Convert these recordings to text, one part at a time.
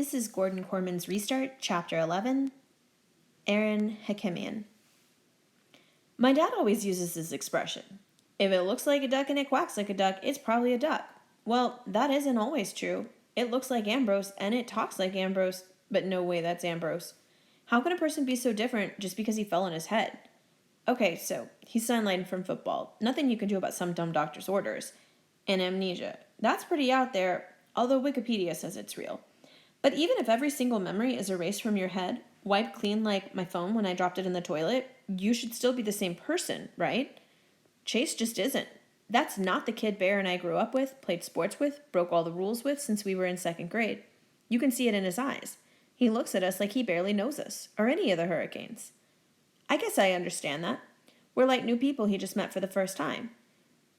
This is Gordon Corman's Restart, Chapter 11, Aaron Hakimian. My dad always uses this expression. If it looks like a duck and it quacks like a duck, it's probably a duck. Well, that isn't always true. It looks like Ambrose and it talks like Ambrose, but no way that's Ambrose. How can a person be so different just because he fell on his head? Okay, so he's sidelined from football. Nothing you can do about some dumb doctor's orders. And amnesia. That's pretty out there, although Wikipedia says it's real. But even if every single memory is erased from your head, wiped clean like my phone when I dropped it in the toilet, you should still be the same person, right? Chase just isn't. That's not the kid Bear and I grew up with, played sports with, broke all the rules with since we were in second grade. You can see it in his eyes. He looks at us like he barely knows us, or any of the Hurricanes. I guess I understand that. We're like new people he just met for the first time.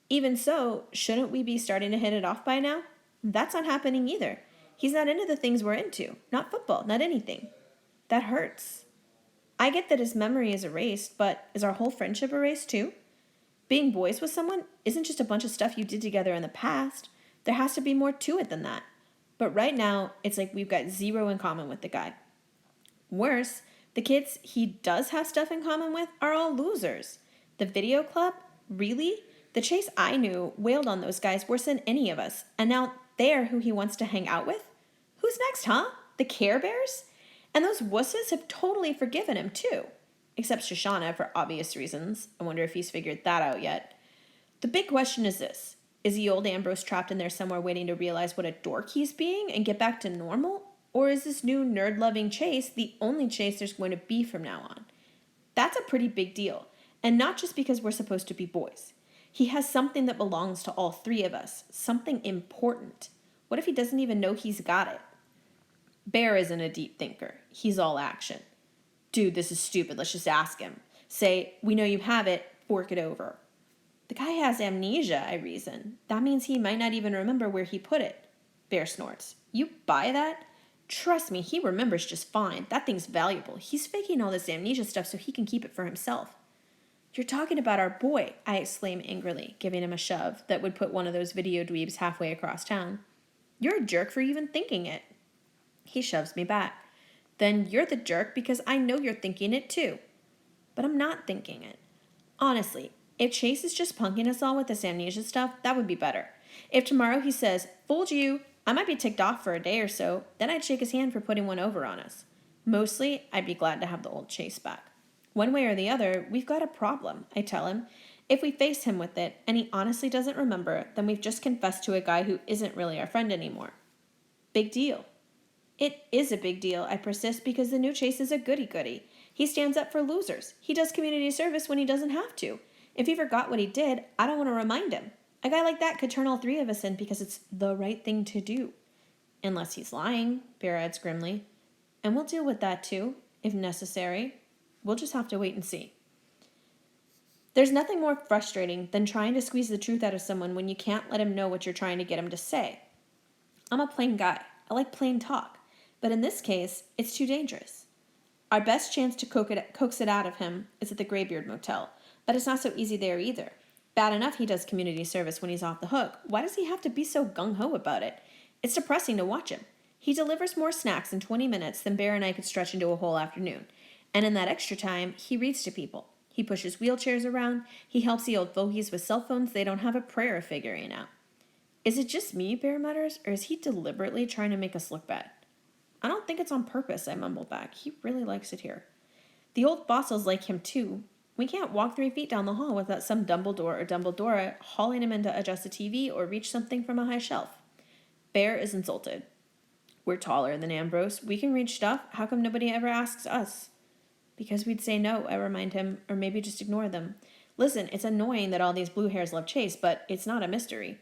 Even so, shouldn't we be starting to hit it off by now? That's not happening either. He's not into the things we're into. Not football, not anything. That hurts. I get that his memory is erased, but is our whole friendship erased too? Being boys with someone isn't just a bunch of stuff you did together in the past. There has to be more to it than that. But right now, it's like we've got zero in common with the guy. Worse, the kids he does have stuff in common with are all losers. The video club? Really? The Chase I knew wailed on those guys worse than any of us, and now they're who he wants to hang out with? Who's next, huh? The Care Bears? And those wusses have totally forgiven him, too. Except Shoshana, for obvious reasons. I wonder if he's figured that out yet. The big question is this. Is the old Ambrose trapped in there somewhere waiting to realize what a dork he's being and get back to normal? Or is this new nerd-loving Chase the only Chase there's going to be from now on? That's a pretty big deal. And not just because we're supposed to be boys. He has something that belongs to all three of us. Something important. What if he doesn't even know he's got it? Bear isn't a deep thinker. He's all action. Dude, this is stupid. Let's just ask him. Say, we know you have it. Fork it over. The guy has amnesia, I reason. That means he might not even remember where he put it. Bear snorts. You buy that? Trust me, he remembers just fine. That thing's valuable. He's faking all this amnesia stuff so he can keep it for himself. You're talking about our boy, I exclaim angrily, giving him a shove that would put one of those video dweebs halfway across town. You're a jerk for even thinking it. He shoves me back. Then you're the jerk because I know you're thinking it too. But I'm not thinking it. Honestly, if Chase is just punking us all with this amnesia stuff, that would be better. If tomorrow he says, fooled you, I might be ticked off for a day or so, then I'd shake his hand for putting one over on us. Mostly, I'd be glad to have the old Chase back. One way or the other, we've got a problem, I tell him. If we face him with it, and he honestly doesn't remember, then we've just confessed to a guy who isn't really our friend anymore. Big deal. It is a big deal, I persist, because the new Chase is a goody-goody. He stands up for losers. He does community service when he doesn't have to. If he forgot what he did, I don't want to remind him. A guy like that could turn all three of us in because it's the right thing to do. Unless he's lying, Bear adds grimly. And we'll deal with that too, if necessary. We'll just have to wait and see. There's nothing more frustrating than trying to squeeze the truth out of someone when you can't let him know what you're trying to get him to say. I'm a plain guy. I like plain talk. But in this case, it's too dangerous. Our best chance to coax it out of him is at the Graybeard Motel, but it's not so easy there either. Bad enough he does community service when he's off the hook. Why does he have to be so gung-ho about it? It's depressing to watch him. He delivers more snacks in 20 minutes than Bear and I could stretch into a whole afternoon. And in that extra time, he reads to people. He pushes wheelchairs around. He helps the old fogies with cell phones they don't have a prayer of figuring out. Is it just me, Bear mutters, or is he deliberately trying to make us look bad? I don't think it's on purpose, I mumble back. He really likes it here. The old fossils like him too. We can't walk 3 feet down the hall without some Dumbledore or Dumbledora hauling him in to adjust a TV or reach something from a high shelf. Bear is insulted. We're taller than Ambrose. We can reach stuff. How come nobody ever asks us? Because we'd say no, I remind him, or maybe just ignore them. Listen, it's annoying that all these blue hairs love Chase, but it's not a mystery.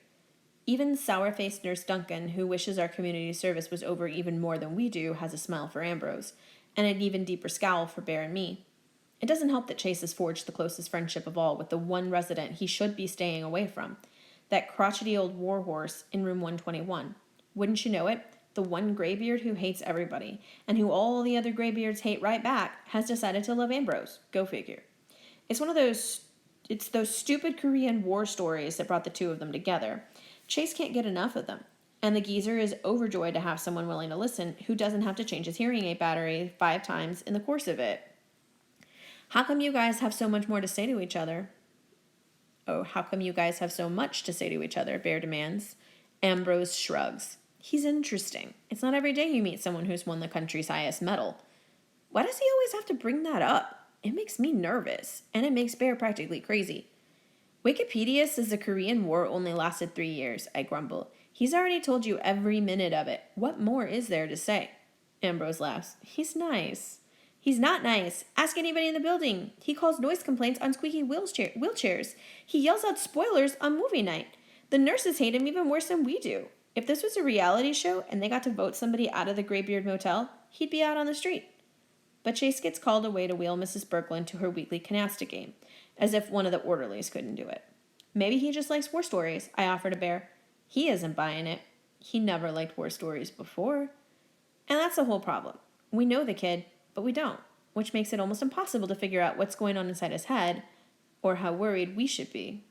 Even sour-faced Nurse Duncan, who wishes our community service was over even more than we do, has a smile for Ambrose, and an even deeper scowl for Bear and me. It doesn't help that Chase has forged the closest friendship of all with the one resident he should be staying away from, that crotchety old warhorse in room 121. Wouldn't you know it? The one graybeard who hates everybody, and who all the other graybeards hate right back, has decided to love Ambrose. Go figure. It's those stupid Korean war stories that brought the two of them together. Chase can't get enough of them. And the geezer is overjoyed to have someone willing to listen who doesn't have to change his hearing aid battery 5 times in the course of it. How come you guys have so much more to say to each other? Oh, how come you guys have so much to say to each other? Bear demands. Ambrose shrugs. He's interesting. It's not every day you meet someone who's won the country's highest medal. Why does he always have to bring that up? It makes me nervous, and it makes Bear practically crazy. Wikipedia says the Korean War only lasted 3 years, I grumble. He's already told you every minute of it. What more is there to say? Ambrose laughs. He's nice. He's not nice. Ask anybody in the building. He calls noise complaints on squeaky wheelchairs. He yells out spoilers on movie night. The nurses hate him even worse than we do. If this was a reality show and they got to vote somebody out of the Graybeard Motel, he'd be out on the street. But Chase gets called away to wheel Mrs. Berkland to her weekly canasta game, as if one of the orderlies couldn't do it. Maybe he just likes war stories, I offer to Bear. He isn't buying it. He never liked war stories before. And that's the whole problem. We know the kid, but we don't, which makes it almost impossible to figure out what's going on inside his head or how worried we should be.